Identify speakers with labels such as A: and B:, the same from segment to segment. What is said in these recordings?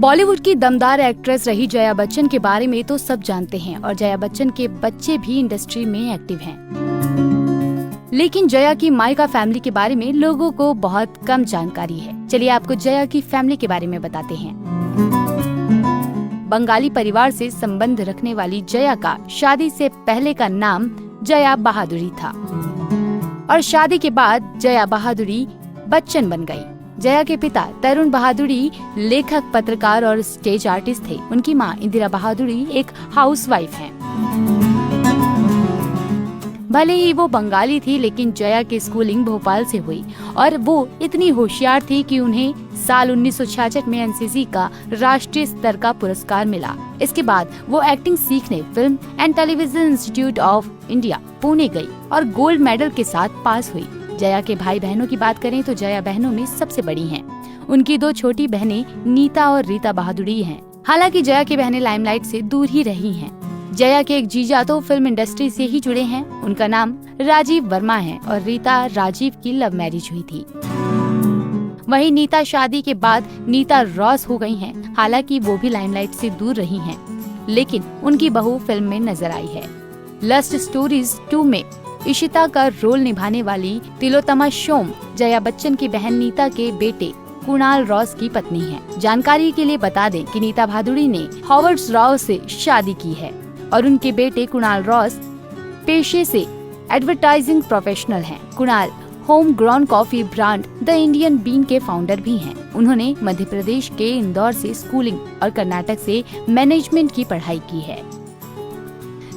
A: बॉलीवुड की दमदार एक्ट्रेस रही जया बच्चन के बारे में तो सब जानते हैं और जया बच्चन के बच्चे भी इंडस्ट्री में एक्टिव हैं। लेकिन जया की मायका फैमिली के बारे में लोगों को बहुत कम जानकारी है। चलिए आपको जया की फैमिली के बारे में बताते हैं। बंगाली परिवार से संबंध रखने वाली जया का शादी से पहले का नाम जया बहादुरी था और शादी के बाद जया बहादुरी बच्चन बन गई। जया के पिता तरुण बहादुरी लेखक, पत्रकार और स्टेज आर्टिस्ट थे। उनकी मां इंदिरा बहादुरी एक हाउसवाइफ हैं। भले ही वो बंगाली थी, लेकिन जया की स्कूलिंग भोपाल से हुई और वो इतनी होशियार थी कि उन्हें साल 1966 में एनसीसी का राष्ट्रीय स्तर का पुरस्कार मिला। इसके बाद वो एक्टिंग सीखने film and television institute of India Pune गई और गोल्ड मेडल के साथ पास हुई। जया के भाई बहनों की बात करें तो जया बहनों में सबसे बड़ी हैं। उनकी दो छोटी बहनें नीता और रीता बहादुरी हैं। हालांकि जया की बहनें लाइमलाइट से दूर ही रही हैं। जया के एक जीजा तो फिल्म इंडस्ट्री से ही जुड़े हैं। उनका नाम राजीव वर्मा है और रीता राजीव की लव मैरिज हुई थी। वहीं नीता शादी के बाद नीता रॉस हो गई हैं। हालांकि वो भी लाइमलाइट से दूर रही हैं, लेकिन उनकी बहू फिल्म में नजर आई है। लस्ट स्टोरीज 2 में इशिता का रोल निभाने वाली तिलोत्तमा सोम जया बच्चन की बहन नीता के बेटे कुणाल रॉस की पत्नी है। जानकारी के लिए बता दें कि नीता बहादुरी ने हॉवर्ड रॉस से शादी की है और उनके बेटे कुणाल रॉस पेशे से एडवर्टाइजिंग प्रोफेशनल हैं। Kunal Home Ground coffee brand The Indian Bean के फाउंडर भी हैं। उन्होंने मध्य प्रदेश के इंदौर से स्कूलिंग और कर्नाटक से मैनेजमेंट की पढ़ाई की है।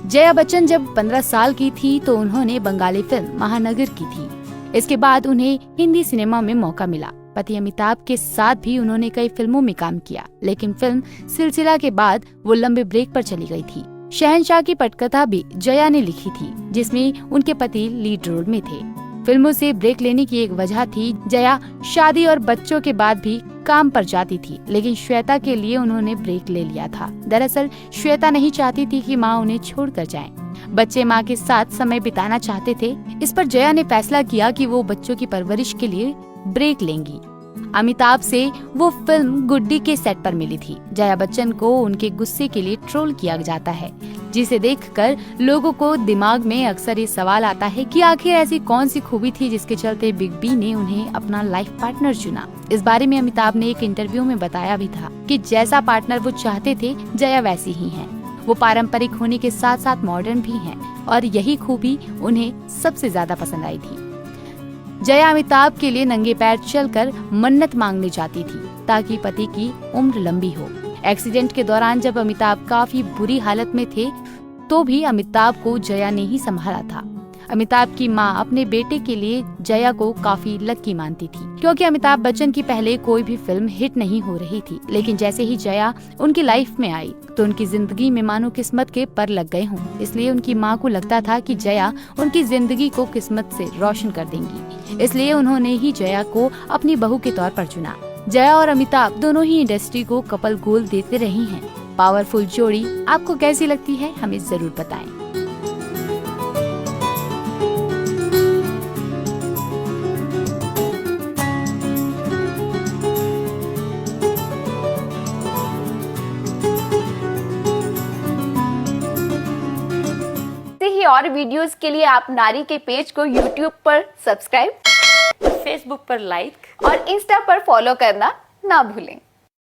A: जया बच्चन जब 15 साल की थी तो उन्होंने बंगाली फिल्म महानगर की थी। इसके बाद उन्हें हिंदी सिनेमा में मौका मिला। पति अमिताभ के साथ भी उन्होंने कई फिल्मों में काम किया, लेकिन फिल्म सिलसिला के बाद वो लंबे ब्रेक पर चली गई थी। शहंशाह की पटकथा भी जया ने लिखी थी, जिसमें उनके पति लीड रोल में थे। फिल्मों से ब्रेक लेने की एक वजह थी जया शादी और बच्चों के बाद भी काम पर जाती थी, लेकिन श्वेता के लिए उन्होंने ब्रेक ले लिया था। दरअसल श्वेता नहीं चाहती थी कि मां उन्हें छोड़कर जाएं। बच्चे मां के साथ समय बिताना चाहते थे। इस पर जया ने फैसला किया कि वो बच्चों की परवरिश के लिए ब्रेक लेंगी। अमिताभ से वो फिल्म गुड्डी के सेट पर मिली थी। जया बच्चन को उनके गुस्से के लिए ट्रोल किया जाता है, जिसे देखकर लोगों को दिमाग में अक्सर ये सवाल आता है कि आखिर ऐसी कौन सी खूबी थी जिसके चलते बिग बी ने उन्हें अपना लाइफ पार्टनर चुना। इस बारे में अमिताभ ने एक इंटरव्यू में बताया भी था कि जैसा पार्टनर वो चाहते थे जया वैसी ही है। वो पारंपरिक होने के साथ साथ मॉडर्न भी हैं और यही खूबी उन्हें सबसे ज्यादा पसंद आई थी। जया अमिताभ के लिए नंगे पैर चलकर मन्नत मांगने जाती थी ताकि पति की उम्र लंबी हो। एक्सीडेंट के दौरान जब अमिताभ काफी बुरी हालत में थे तो भी अमिताभ को जया ने ही संभाला था। अमिताभ की मां अपने बेटे के लिए जया को काफी लकी मानती थी, क्योंकि अमिताभ बच्चन की पहले कोई भी फिल्म हिट नहीं हो रही थी। लेकिन जैसे ही जया उनकी लाइफ में आई तो उनकी जिंदगी में मानो किस्मत के पर लग गए हों। इसलिए उनकी मां को लगता था कि जया उनकी जिंदगी को किस्मत से रोशन कर देंगी। इसलिए उन्होंने ही जया को अपनी बहू के तौर पर चुना। जया और अमिताभ दोनों ही इंडस्ट्री को कपल गोल देते रही हैं। पावरफुल जोड़ी आपको कैसी लगती है, हमें जरूर बताएं।
B: और वीडियोस के लिए आप नारी के पेज को YouTube पर सब्सक्राइब,
C: फेसबुक पर लाइक
B: और इंस्टा पर फॉलो करना ना भूलें।